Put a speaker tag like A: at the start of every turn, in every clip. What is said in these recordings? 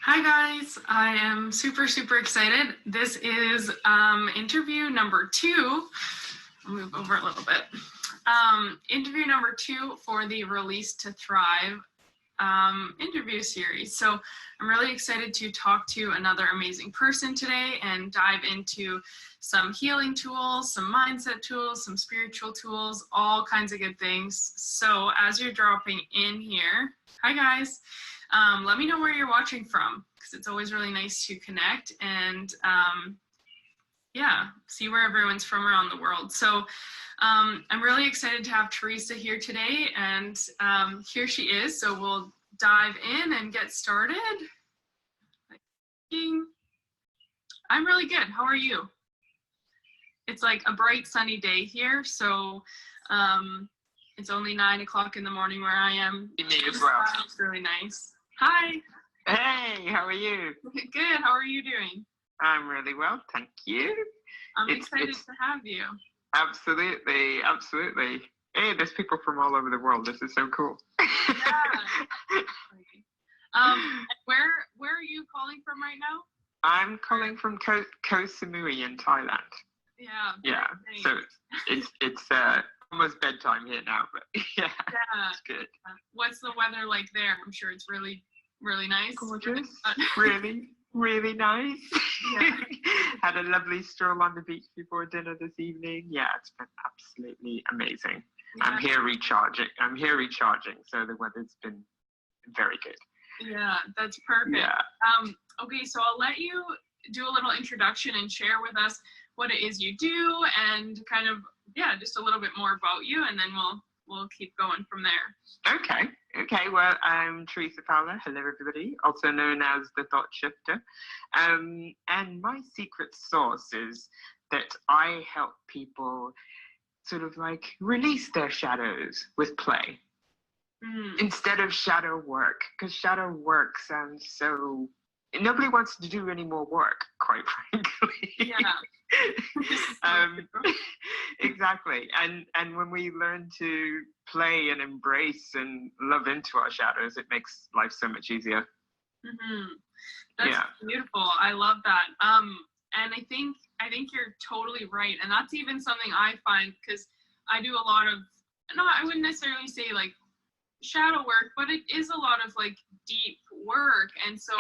A: Hi guys, I am super excited. This is interview number 2. I'll move over a little bit. Interview number 2 for the Release to Thrive interview series. So I'm really excited to talk to another amazing person today and dive into some healing tools, some mindset tools, some spiritual tools, all kinds of good things. So as you're dropping in here, hi guys. Let me know where you're watching from, because it's always really nice to connect and see where everyone's from around the world. So I'm really excited to have Theresa here today, and here she is. So we'll dive in and get started. I'm really good. How are you? It's like a bright sunny day here, so it's only 9 o'clock in the morning where I am. It's really nice. Hi.
B: Hey, how are you?
A: Good. How are you doing?
B: I'm really well, thank you.
A: I'm excited to have you.
B: Absolutely. Hey, there's people from all over the world. This is so cool.
A: Yeah. Where are you calling from right now?
B: I'm calling from Koh Samui in Thailand.
A: Yeah.
B: Yeah.
A: Nice.
B: So it's almost bedtime here now, but yeah, it's good.
A: What's the weather like there? I'm sure it's really nice.
B: Gorgeous. really nice.
A: Yeah.
B: Had a lovely stroll on the beach before dinner this evening. Yeah, it's been absolutely amazing. Yeah. I'm here recharging, so the weather's been very good.
A: Yeah, that's perfect.
B: Yeah.
A: Okay, so I'll let you do a little introduction and share with us what it is you do and kind of, just a little bit more about you, and then we'll keep going from there.
B: Okay, well, I'm Theresa Fowler. Hello, everybody. Also known as the Thoughtshifter. And my secret sauce is that I help people sort of like release their shadows with play instead of shadow work, because shadow work sounds so... Nobody wants to do any more work, quite frankly.
A: Yeah.
B: Exactly. And when we learn to play and embrace and love into our shadows, it makes life so much easier.
A: That's beautiful. I love that. And I think you're totally right. And that's even something I find, because I do a lot of, I wouldn't necessarily say like shadow work, but it is a lot of like deep work. And so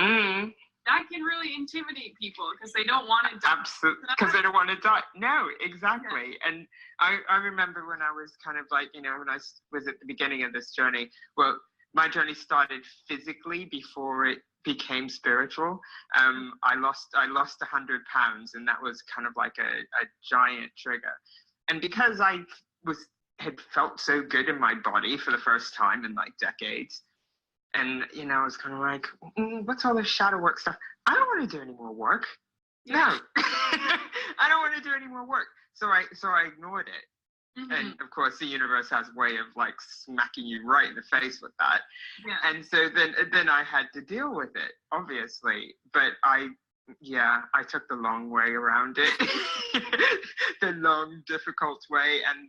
A: that can really intimidate people because they don't want to die.
B: Absolutely, because they don't want to die. No, exactly. Yeah. And I remember when I was kind of like, when I was at the beginning of this journey, well, my journey started physically before it became spiritual. I lost 100 pounds, and that was kind of like a giant trigger. And because I had felt so good in my body for the first time in like decades, and, I was kind of like, what's all this shadow work stuff? I don't want to do any more work. Yeah. No, I don't want to do any more work. So I ignored it. And of course, the universe has a way of like smacking you right in the face with that. Yeah. And so then I had to deal with it, obviously. But I took the long way around it, the long, difficult way. And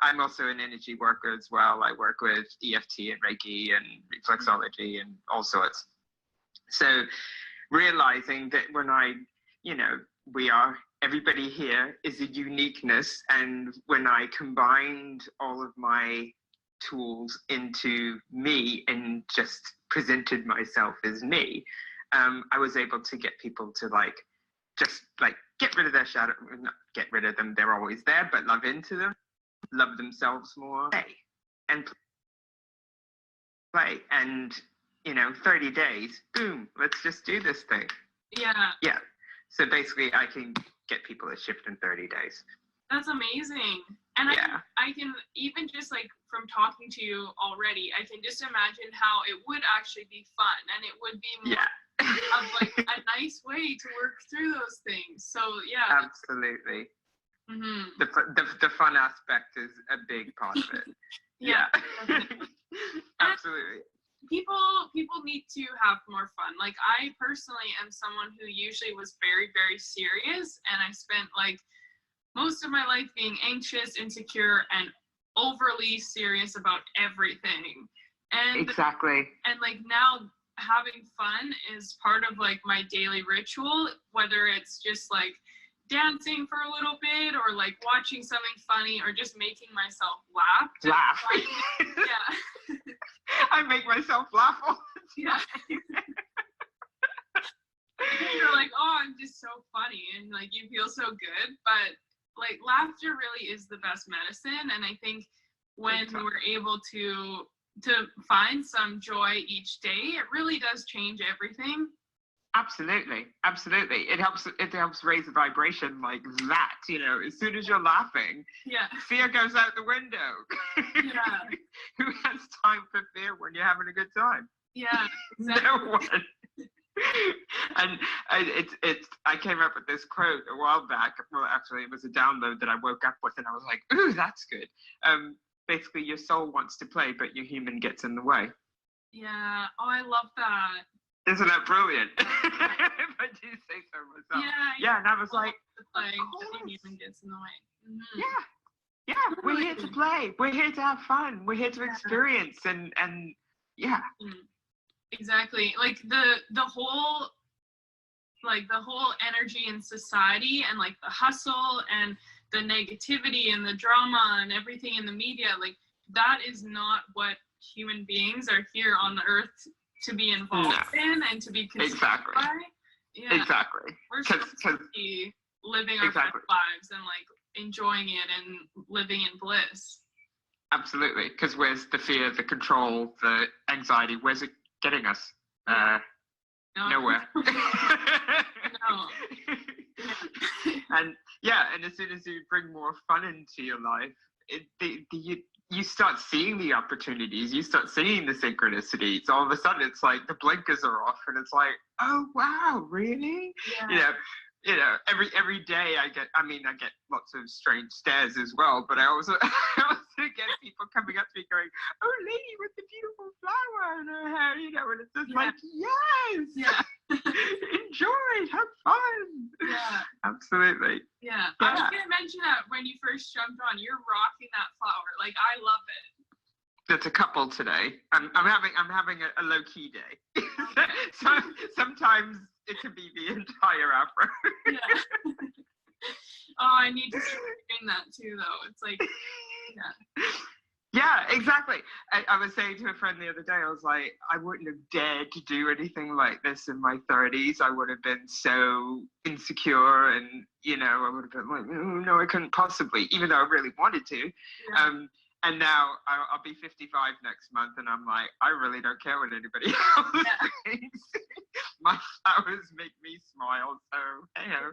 B: I'm also an energy worker as well. I work with EFT and Reiki and reflexology and all sorts. So realizing that when everybody here is a uniqueness, and when I combined all of my tools into me and just presented myself as me, I was able to get people to just get rid of their shadow, not get rid of them, they're always there, but love into them, love themselves more, and play. And 30 days, boom, let's just do this thing. Yeah. So basically I can get people to shift in 30 days.
A: That's amazing. And I can even just like from talking to you already, I can just imagine how it would actually be fun, and it would be more of like a nice way to work through those things. So
B: absolutely. The fun aspect is a big part of it. Absolutely.
A: People need to have more fun. Like I personally am someone who usually was very, very serious, and I spent like most of my life being anxious, insecure, and overly serious about everything. And
B: exactly.
A: And like now having fun is part of like my daily ritual, whether it's just like dancing for a little bit or like watching something funny or just making myself laugh. Yeah.
B: I make myself laugh all the time.
A: Yeah. You're like, oh, I'm just so funny, and like you feel so good. But like laughter really is the best medicine, and I think when we're able to find some joy each day, it really does change everything.
B: Absolutely. It helps raise the vibration like that, you know, as soon as you're laughing, fear goes out the window.
A: Yeah.
B: Who has time for fear when you're having a good time?
A: Yeah, exactly.
B: No one. And I came up with this quote a while back. Well, actually, it was a download that I woke up with, and I was like, ooh, that's good. Basically, your soul wants to play, but your human gets in the way.
A: Yeah. Oh, I love that.
B: Isn't that brilliant? If I do say so myself. Yeah, and I was like,
A: the human gets in the way. Mm-hmm.
B: Yeah, we're here to play. We're here to have fun. We're here to experience and yeah.
A: Exactly. Like the whole energy in society and like the hustle and the negativity and the drama and everything in the media, like that is not what human beings are here on the earth to be involved in and to be consumed by. Yeah.
B: Exactly.
A: We're supposed to be living our best lives and like enjoying it and living in bliss.
B: Absolutely. Because where's the fear, the control, the anxiety? Where's it getting us? Nowhere.
A: No.
B: And as soon as you bring more fun into your life, you start seeing the opportunities, you start seeing the synchronicities. All of a sudden, it's like the blinkers are off, and it's like, oh wow, really?
A: Yeah.
B: You know, every day I get lots of strange stares as well, but I also get people coming up to me going, oh, lady with the beautiful flower in her hair, you know, and it's just like, yes, enjoy, have fun.
A: Yeah,
B: absolutely.
A: Yeah, I was gonna mention that when you first jumped on, you're rocking that flower. Like, I love it.
B: It's a couple today. I'm having a low key day. So sometimes it can be the entire afro.
A: Yeah. Oh, I need to start doing that too, though. It's like,
B: yeah, exactly. I was saying to a friend the other day, I was like, I wouldn't have dared to do anything like this in my 30s. I would have been so insecure, and you know, I would have been like, no, I couldn't possibly, even though I really wanted to.
A: Yeah.
B: And now I'll be 55 next month, and I'm like, I really don't care what anybody else thinks. My flowers make me smile, so hey ho.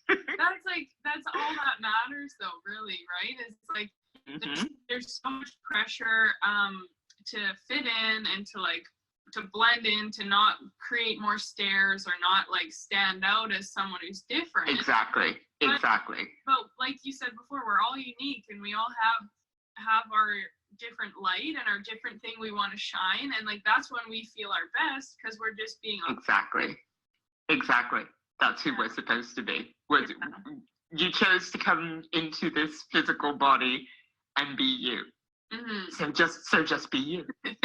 A: That's all that matters, though. Really, right? It's like there's so much pressure to fit in and to blend in, to not create more stares or not like stand out as someone who's different.
B: Exactly.
A: But like you said before, we're all unique, and we all have our different light and our different thing we want to shine, and like that's when we feel our best, because we're just being
B: exactly that's who we're supposed to be. You chose to come into this physical body and be you. So just be you. It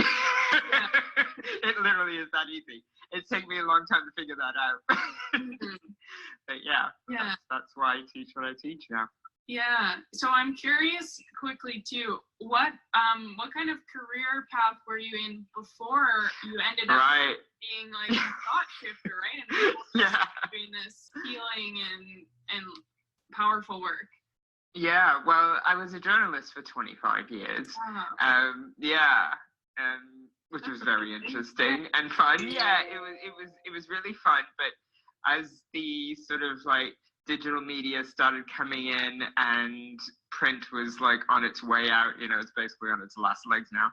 B: literally is that easy. It's taken me a long time to figure that out. But that's why I teach what I teach now.
A: Yeah. So I'm curious quickly too, what kind of career path were you in before you ended up being like a Thoughtshifter, right? And doing this healing and powerful work.
B: Yeah, well, I was a journalist for 25 years. Which was very interesting and fun. Yeah, it was really fun. But as the sort of like digital media started coming in and print was like on its way out, you know, it's basically on its last legs now.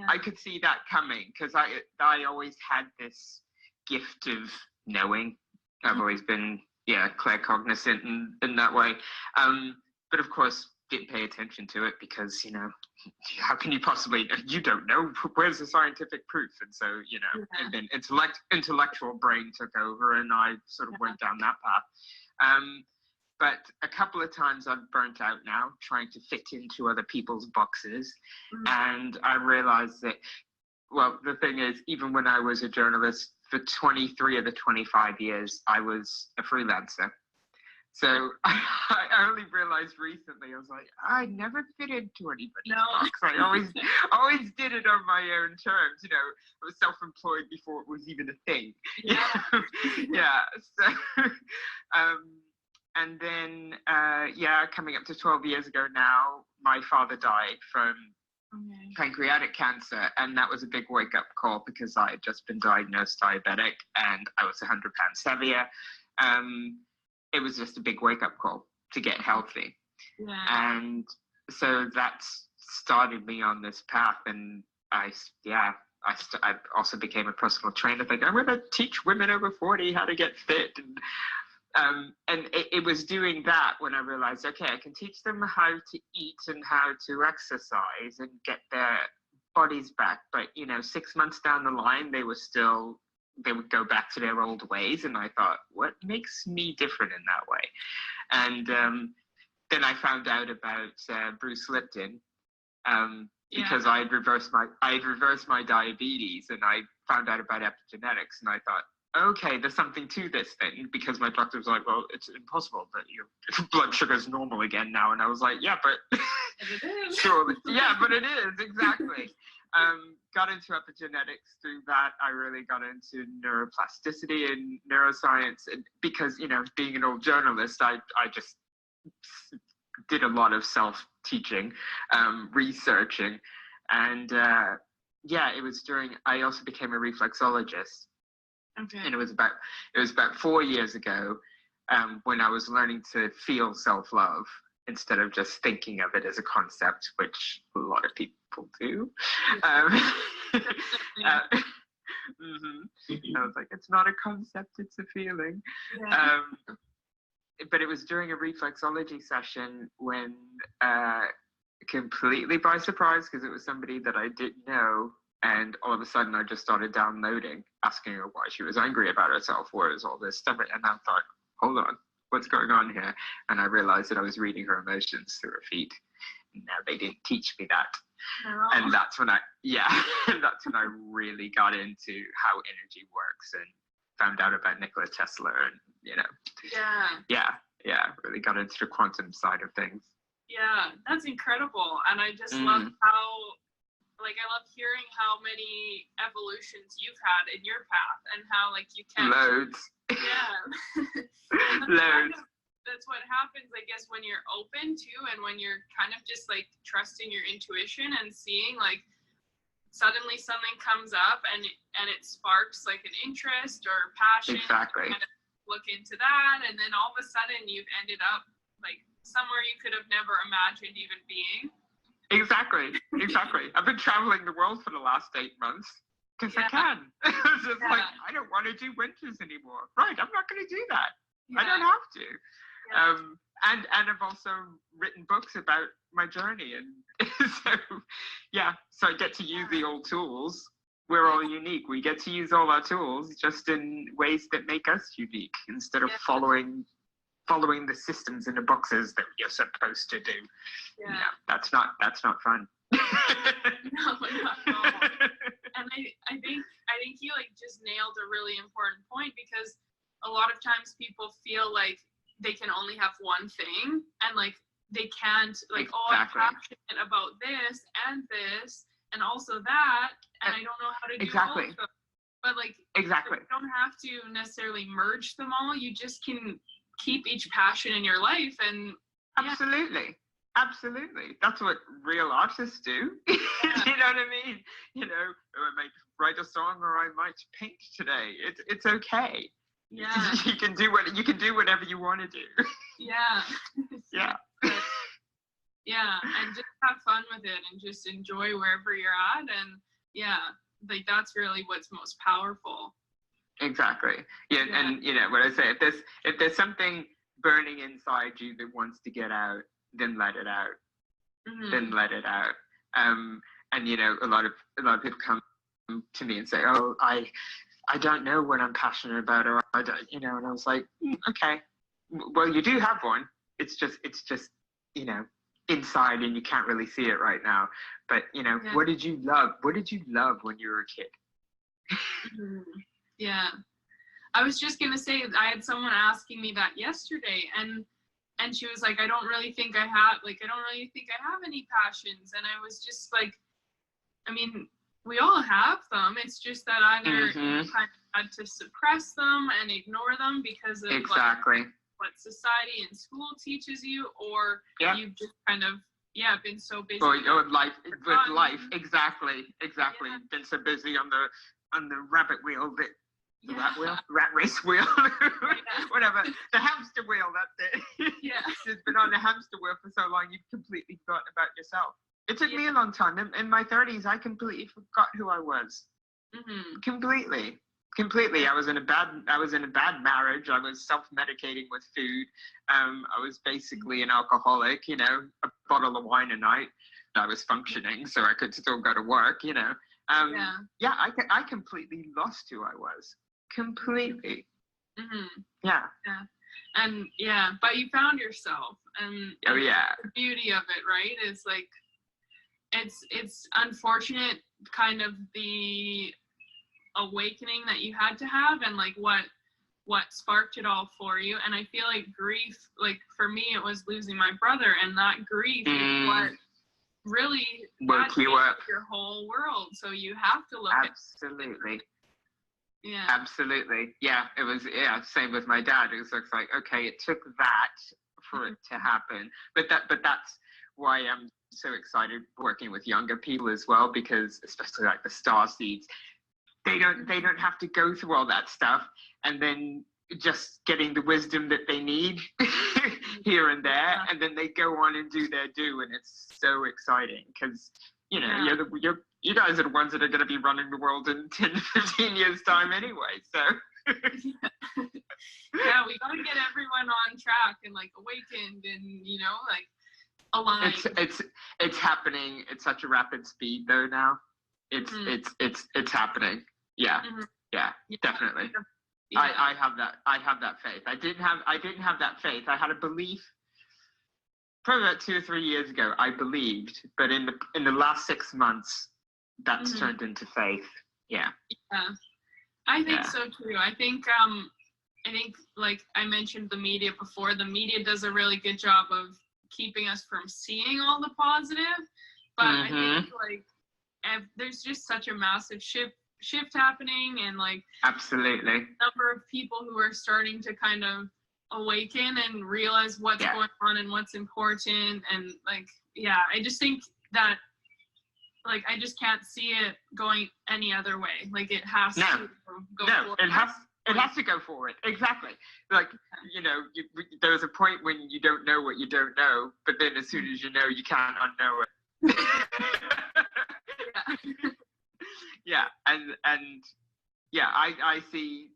B: I could see that coming, because I always had this gift of knowing. I've always been claircognizant in that way. But of course didn't pay attention to it, because, you know, how can you possibly, you don't know, where's the scientific proof? And so, you know, and then intellectual brain took over, and I sort of went down that path. But a couple of times I've burnt out now trying to fit into other people's boxes. And I realized that well, the thing is, even when I was a journalist for 23 of the 25 years, I was a freelancer. So I only realized recently, I was like, I never fit into anybody's box. I always did it on my own terms. You know, I was self-employed before it was even a thing.
A: Yeah.
B: Yeah. So, and then, coming up to 12 years ago now, my father died from pancreatic cancer, and that was a big wake-up call because I had just been diagnosed diabetic and I was 100 pounds heavier. It was just a big wake-up call to get healthy.
A: Yeah.
B: And so that started me on this path, and I also became a personal trainer, thinking I'm going to teach women over 40 how to get fit. And it was doing that when I realized, okay, I can teach them how to eat and how to exercise and get their bodies back. But, 6 months down the line, they would go back to their old ways. And I thought, what makes me different in that way? And then I found out about Bruce Lipton, because I had reversed my diabetes, and I found out about epigenetics, and I thought, okay, there's something to this thing, because my doctor was like, well, it's impossible that your blood sugar is normal again now. And I was like, yeah, but
A: it is.
B: Surely. Yeah, but it is, exactly. Got into epigenetics through that. I really got into neuroplasticity and neuroscience, and because, being an old journalist, I just did a lot of self-teaching, researching, and it was I also became a reflexologist.
A: Okay.
B: And it was about 4 years ago, when I was learning to feel self-love instead of just thinking of it as a concept, which a lot of people do. I was like, it's not a concept, it's a feeling.
A: Yeah.
B: But it was during a reflexology session when, completely by surprise, because it was somebody that I didn't know, and all of a sudden I just started downloading, asking her why she was angry about herself, what is all this stuff, and I thought, hold on, what's going on here? And I realized that I was reading her emotions through her feet. Now, they didn't teach me that.
A: No.
B: And that's when I really got into how energy works and found out about Nikola Tesla, and really got into the quantum side of things.
A: Yeah, that's incredible. And I just love how, I love hearing how many evolutions you've had in your path, and how you can
B: loads.
A: Yeah.
B: Loads.
A: That's what happens, I guess, when you're open to, and when you're kind of just trusting your intuition and seeing suddenly something comes up and it sparks an interest or passion.
B: Exactly.
A: Kind of look into that, and then all of a sudden you've ended up somewhere you could have never imagined even being.
B: Exactly. I've been traveling the world for the last 8 months because I can. It's just I don't want to do winters anymore. Right, I'm not going to do that. I don't have to.
A: Yeah.
B: And I've also written books about my journey, and so I get to use the old tools. We're all unique. We get to use all our tools just in ways that make us unique, instead of following the systems and the boxes that you're supposed to do. Yeah. No, that's not fun.
A: No, not at all. And I think you just nailed a really important point, because a lot of times people feel like they can only have one thing, and they can't
B: Exactly.
A: Oh, I'm passionate about this and also that, and I don't know how to do all of them. But
B: exactly.
A: You don't have to necessarily merge them all. You just can keep each passion in your life, and
B: absolutely. That's what real artists do. You know what I mean? I might write a song, or I might paint today. It's okay.
A: Yeah.
B: You can do whatever you want to do.
A: Yeah.
B: Yeah.
A: Yeah, and just have fun with it, and just enjoy wherever you're at, and that's really what's most powerful.
B: Exactly. Yeah, and what I say, if there's something burning inside you that wants to get out, then let it out.
A: Mm-hmm.
B: Then let it out. And a lot of people come to me and say, "Oh, I don't know what I'm passionate about," or I don't, and I was like, okay, well, you do have one. It's just inside and you can't really see it right now. But, you know,
A: Yeah.
B: what did you love? What did you love when you were a kid?
A: Yeah. I was just gonna say, I had someone asking me that yesterday, and she was like, I don't really think I have any passions. And I was just like, I mean, we all have them. It's just that either you kind of had to suppress them and ignore them because of
B: Exactly.
A: like, what society and school teaches you, or you've just kind of been so busy
B: with life, exactly.
A: Yeah.
B: Been so busy on the rabbit wheel that rat race wheel, whatever, the hamster wheel, that's it.
A: Yeah.
B: Just been on the hamster wheel for so long, you've completely forgotten about yourself. It took me a long time. In my 30s, I completely forgot who I was. Completely. I was in a bad marriage. I was self-medicating with food. I was basically an alcoholic, you know, a bottle of wine a night. I was functioning, so I could still go to work, you know. I completely lost who I was. Completely. Yeah.
A: And but you found yourself, and the beauty of it, right, is like it's unfortunate kind of the awakening that you had to have, and like what sparked it all for you. And I feel like grief, like for me it was losing my brother, and that grief is what really
B: woke you up,
A: your whole world. So you have to look
B: absolutely. It was same with my dad. It was like, okay, it took that for it to happen, but that's why I'm so excited working with younger people as well, because especially like the star seeds, they don't have to go through all that stuff, and then just getting the wisdom that they need here and there, and then they go on and do their do, and it's so exciting because you know you guys are the ones that are going to be running the world in 10 15 years time anyway, so
A: we got to get everyone on track and like awakened and, you know, like aligned.
B: It's happening at such a rapid speed though now. It's happening. Definitely. I have that faith. I didn't have that faith. I had a belief probably about 2 or 3 years ago. I believed, but in the last 6 months, that's turned into faith.
A: I think so too. I think like I mentioned the media before, the media does a really good job of keeping us from seeing all the positive, but I think like there's just such a massive shift happening, and like
B: absolutely
A: number of people who are starting to kind of awaken and realize what's going on and what's important, and like I just think that like I just can't see it going any other way. Like it has to go forward.
B: It has to go forward. Exactly. Like, you know, there's a point when you don't know what you don't know, but then as soon as you know, you can't unknow it. I see,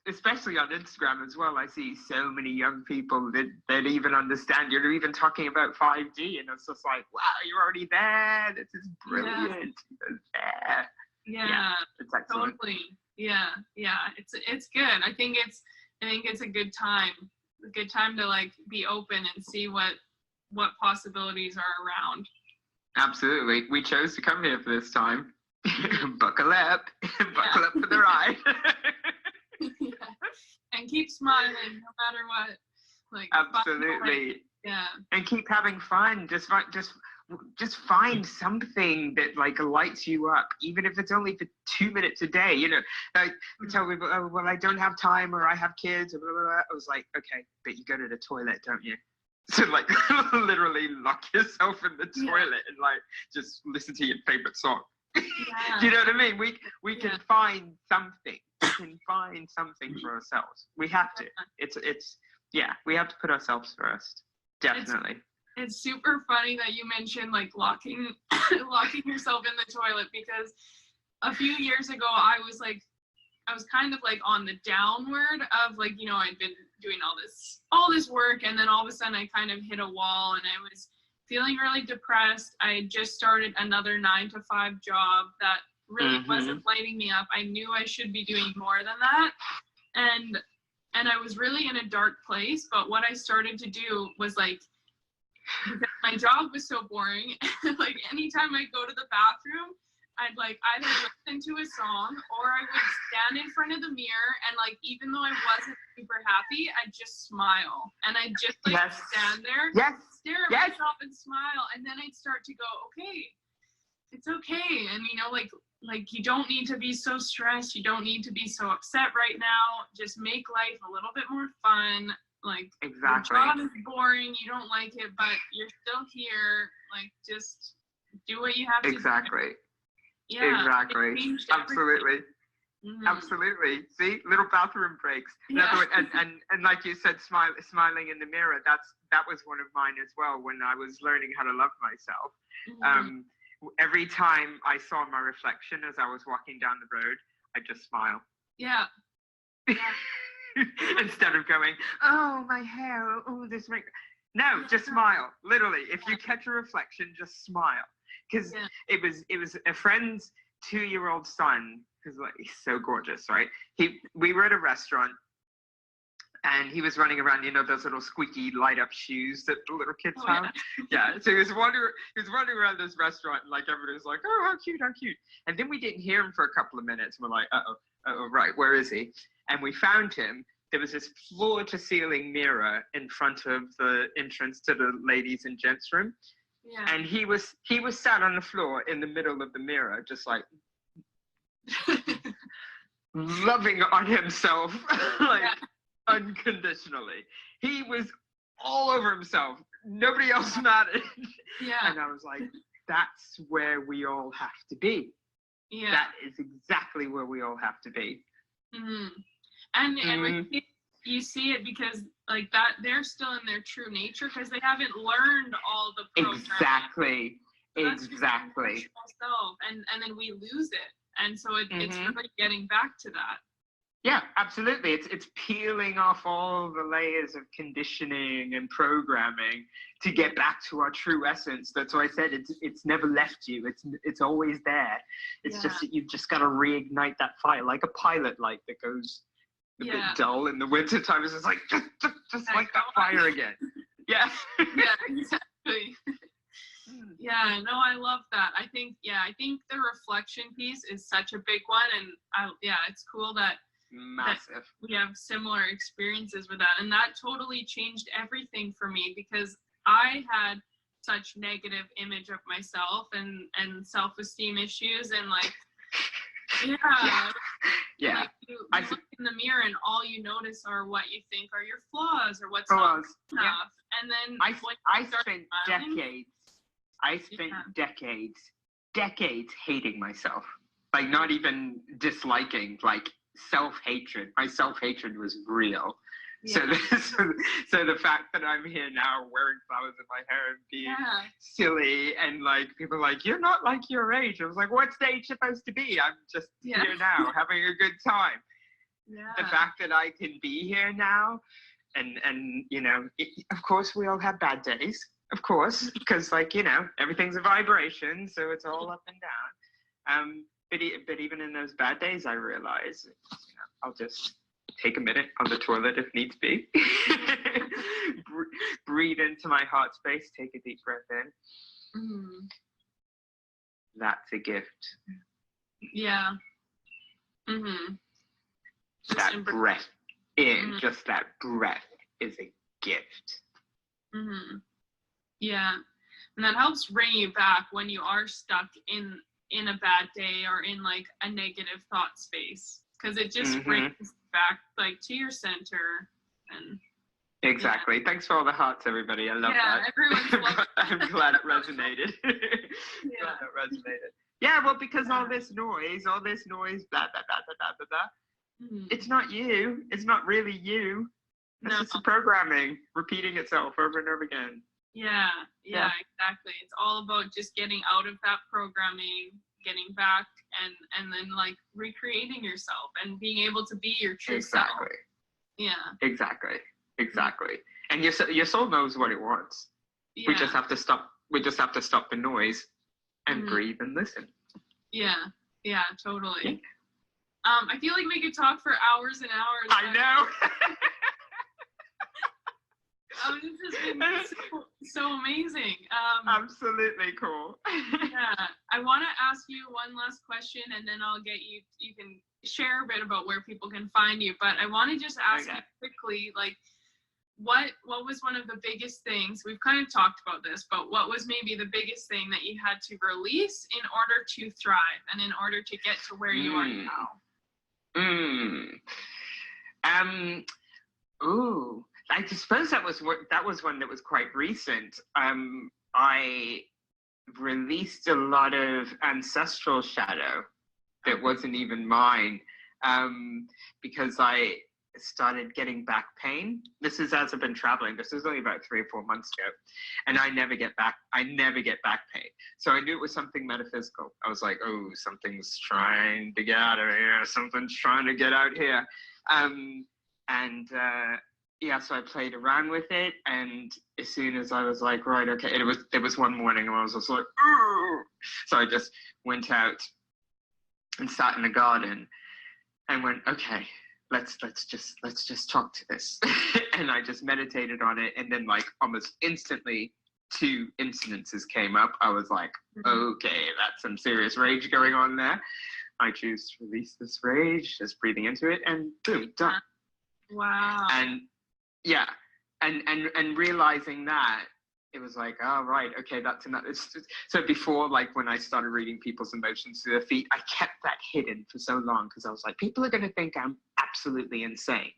B: especially on Instagram as well, I see so many young people that even understand. You're even talking about 5G, and it's just like, wow, you're already there. This is brilliant. It's excellent.
A: Totally. It's good. I think it's a good time to like be open and see what possibilities are around.
B: Absolutely. We chose to come here for this time. Buckle up for the ride.
A: And keep smiling no matter what. Like
B: absolutely. And keep having fun. Just find something that like lights you up, even if it's only for 2 minutes a day. You know, like we tell people, oh, well, I don't have time, or I have kids, or blah, blah, blah. I was like, okay, but you go to the toilet, don't you? So like literally lock yourself in the toilet and like just listen to your favorite song. Do you know what I mean? We can find something. We can find something for ourselves. We have to. We have to put ourselves first. Definitely.
A: It's super funny that you mentioned like locking yourself in the toilet, because a few years ago I was kind of like on the downward of like, you know, I'd been doing all this work, and then all of a sudden I kind of hit a wall and I was feeling really depressed. I had just started another 9-to-5 job that really wasn't lighting me up. I knew I should be doing more than that. And I was really in a dark place, but what I started to do was like, because my job was so boring. Like anytime I go to the bathroom, I'd like either listen to a song or I would stand in front of the mirror and like even though I wasn't super happy, I'd just smile. And I'd just like stand there, stare at myself and smile. And then I'd start to go, okay, it's okay. And you know, like you don't need to be so stressed. You don't need to be so upset right now. Just make life a little bit more fun. Like
B: exactly.
A: The job is boring, you don't like it, but you're still here. Like just do what you have to do.
B: Exactly.
A: Yeah,
B: exactly. Absolutely.
A: Mm-hmm.
B: Absolutely. See, little bathroom breaks.
A: Yeah.
B: And like you said, smiling in the mirror. That was one of mine as well when I was learning how to love myself.
A: Mm-hmm.
B: Every time I saw my reflection as I was walking down the road, I just smile.
A: Yeah.
B: Instead of going, oh my hair, oh this makeup. No, just smile. Literally, if you catch a reflection, just smile. Because it was a friend's 2-year-old son, because like, he's so gorgeous, right? We were at a restaurant, and he was running around, you know, those little squeaky light up shoes that the little kids have. Yeah. So he was running around this restaurant, and like everybody was like, oh, how cute, how cute. And then we didn't hear him for a couple of minutes. We're like, uh-oh, right, where is he? And we found him. There was this floor to ceiling mirror in front of the entrance to the ladies and gents room.
A: Yeah.
B: And he was sat on the floor in the middle of the mirror, just like loving on himself, like unconditionally. He was all over himself. Nobody else mattered.
A: Yeah.
B: And I was like, that's where we all have to be.
A: Yeah.
B: That is exactly where we all have to be.
A: Mm-hmm. And with kids, you see it because like that they're still in their true nature because they haven't learned all the programming.
B: Exactly.
A: So
B: Exactly.
A: Self, and then we lose it. And so it's really getting back to that.
B: Yeah, absolutely. It's peeling off all the layers of conditioning and programming to get back to our true essence. That's why I said it's never left you. It's always there. It's just that you've just got to reignite that fire, like a pilot light that goes a bit dull in the winter time. It's just like just like that fire again. Yeah.
A: Yeah, exactly. Yeah, no, I love that. I think the reflection piece is such a big one, and it's cool that
B: massive.
A: We have similar experiences with that, and that totally changed everything for me because I had such negative image of myself and self-esteem issues and like like you look in the mirror and all you notice are what you think are your flaws or what's not enough. And then
B: I spent decades hating myself, like not even disliking, like self-hatred. My self-hatred was real. So the fact that I'm here now wearing flowers in my hair and being silly and like people are like, you're not like your age. I was like, what's the age supposed to be? I'm just here now having a good time. The fact that I can be here now and you know, of course we all have bad days, of course, because like, you know, everything's a vibration, so it's all up and down. But even in those bad days, I realize, you know, I'll just take a minute on the toilet if needs be. Breathe into my heart space, take a deep breath in.
A: Mm.
B: That's a gift.
A: Yeah. Mm-hmm.
B: That breath in, just that breath is a gift.
A: Mm-hmm. Yeah. And that helps bring you back when you are stuck in a bad day or in like a negative thought space, because it just brings back like to your center. And
B: exactly. Thanks for all the hearts, everybody. I love that.
A: Everyone's
B: I'm glad it resonated. Glad it resonated. Yeah, well, because all this noise, blah, blah, blah, blah, blah. It's not you. It's not really you. It's just the programming repeating itself over and over again.
A: Yeah, exactly. It's all about just getting out of that programming, getting back, and then like recreating yourself and being able to be your true self. Yeah. Exactly. And your soul knows what it wants. Yeah. We just have to stop. We just have to stop the noise and breathe and listen. Yeah, totally. Yeah. I feel like we could talk for hours and hours. I know. This has been so amazing.
B: Absolutely cool.
A: Yeah, I want to ask you one last question, and then I'll get you. You can share a bit about where people can find you. But I want to just ask you quickly, like, what was one of the biggest things? We've kind of talked about this, but what was maybe the biggest thing that you had to release in order to thrive and in order to get to where you are now?
B: I suppose that was one that was quite recent. I released a lot of ancestral shadow that wasn't even mine, because I started getting back pain. This is as I've been traveling. This is only about 3 or 4 months ago, and I never get back pain. So I knew it was something metaphysical. I was like, oh, something's trying to get out of here. Something's trying to get out here. So I played around with it, and as soon as I was like, right, okay, there was one morning and I was just like, oh. So I just went out and sat in the garden and went, okay, let's just talk to this. And I just meditated on it, and then like almost instantly 2 incidences came up. I was like, okay, that's some serious rage going on there. I choose to release this rage, just breathing into it, and boom, done.
A: Wow.
B: And yeah, and realizing that, it was like, oh, right, okay, that's enough. So before, like when I started reading people's emotions to their feet, I kept that hidden for so long because I was like, people are going to think I'm absolutely insane.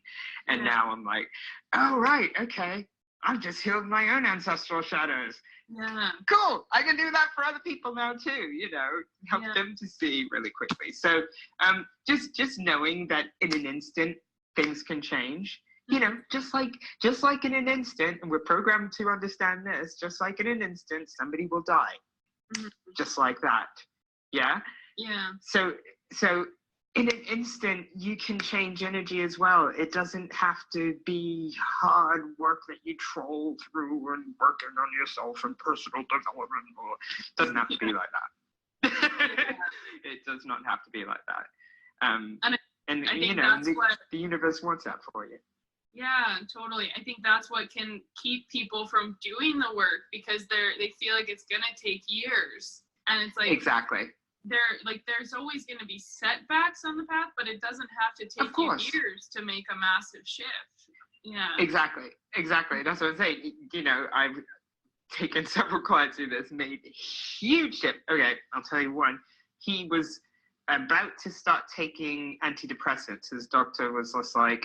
B: And now I'm like, oh, right, okay, I've just healed my own ancestral shadows.
A: Yeah.
B: Cool, I can do that for other people now too, help them to see really quickly. So just knowing that in an instant, things can change. Just like in an instant, and we're programmed to understand this, just like in an instant, somebody will die. Just like that. Yeah?
A: Yeah.
B: So in an instant, you can change energy as well. It doesn't have to be hard work that you troll through and working on yourself and personal development. It doesn't have to be like that. It does not have to be like that. And
A: I think that's what
B: the universe wants that for you.
A: Yeah, totally. I think that's what can keep people from doing the work, because they feel like it's gonna take years, and it's like
B: exactly.
A: There's always gonna be setbacks on the path, but it doesn't have to take you years to make a massive shift. Yeah.
B: Exactly. That's what I'm saying. I've taken several clients through this, made a huge shift. Okay, I'll tell you one. He was about to start taking antidepressants. His doctor was just like,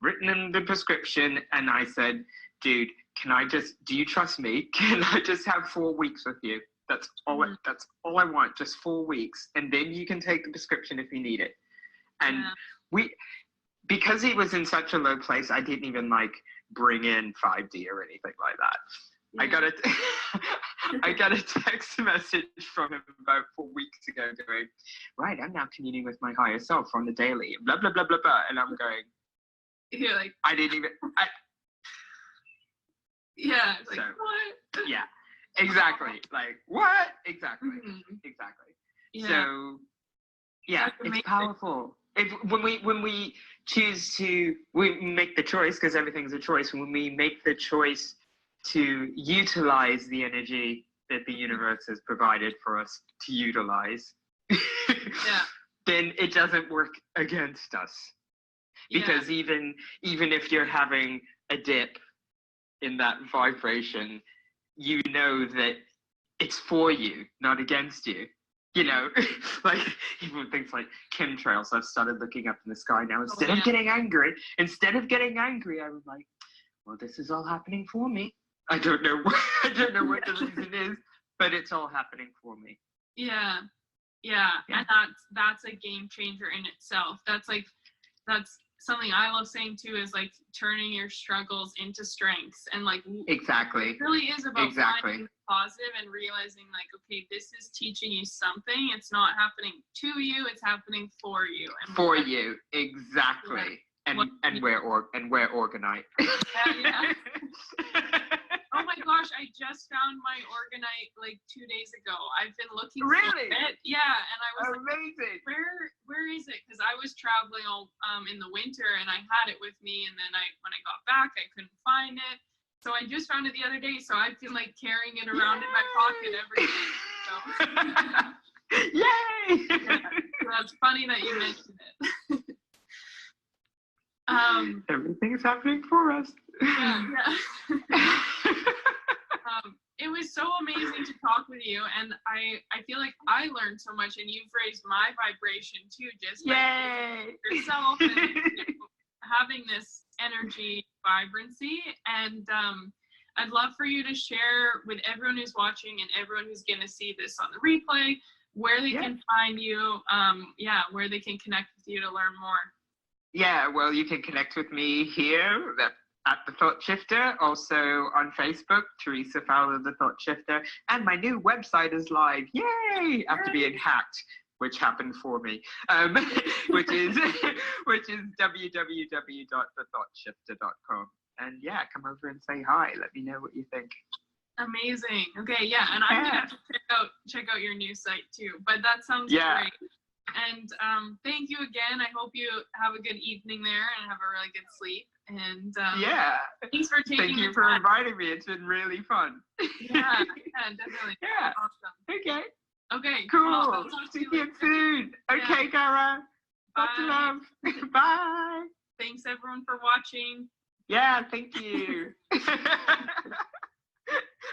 B: written in the prescription, and I said, dude, do you trust me? Can I just have 4 weeks with you? That's all I want, just 4 weeks, and then you can take the prescription if you need it. And because he was in such a low place, I didn't even bring in 5D or anything like that. I got a text message from him about 4 weeks ago going, right, I'm now communing with my higher self on the daily, blah, blah, blah, blah, blah. And I'm going,
A: you're like,
B: I didn't even,
A: yeah,
B: so,
A: what?
B: Yeah, exactly. What? Exactly.
A: Yeah.
B: So, yeah, it's powerful. When we choose to, we make the choice, because everything's a choice. When we make the choice to utilize the energy that the universe has provided for us to utilize, then it doesn't work against us. Because even if you're having a dip in that vibration, you know that it's for you, not against you. Even things like chemtrails, I've started looking up in the sky now. Instead of getting angry, I was like, well, this is all happening for me. I don't know what the reason is, but it's all happening for me.
A: Yeah. And that's a game changer in itself. That's something I love saying too, is turning your struggles into strengths, and
B: exactly.
A: It really is about finding the positive and realizing okay, this is teaching you something. It's not happening to you, it's happening for you. And
B: for you, exactly. Yeah. And we're organite.
A: Yeah. Oh my gosh, I just found my organite 2 days ago. I've been looking for it. Yeah, and I was
B: amazing.
A: Where is it? Because I was traveling all in the winter, and I had it with me, and then when I got back, I couldn't find it. So I just found it the other day, so I've been like carrying it around in my pocket every day. So.
B: Yay!
A: Yeah, so that's funny that you mentioned it.
B: Everything's happening for us.
A: Yeah. It was so amazing to talk with you, and I feel like I learned so much, and you've raised my vibration too, just by yourself and having this energy vibrancy. And I'd love for you to share with everyone who's watching and everyone who's going to see this on the replay where they can find you, where they can connect with you to learn more.
B: Yeah, well, you can connect with me here at the Thoughtshifter, also on Facebook, Theresa Fowler, the Thoughtshifter, and my new website is live. Yay! After being hacked, which happened for me, which is www.thethoughtshifter.com. And yeah, come over and say hi. Let me know what you think.
A: Amazing. Okay, yeah, and I'm gonna have to check out your new site too. But that sounds great. And thank you again. I hope you have a good evening there and have a really good sleep. And thanks for taking
B: Thank you for inviting me. It's been really fun.
A: Yeah, definitely.
B: Yeah.
A: Awesome. Okay.
B: Cool.
A: Well,
B: See you soon. Okay, Cara. Lots of love. Bye.
A: Thanks everyone for watching.
B: Yeah, thank you.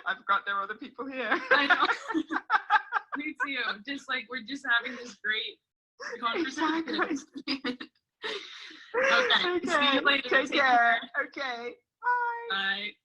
B: I forgot there were other people here.
A: I know. Me too. Just like we're just having this great conversation. Okay. See you later.
B: Take care. Okay. Bye.
A: Bye.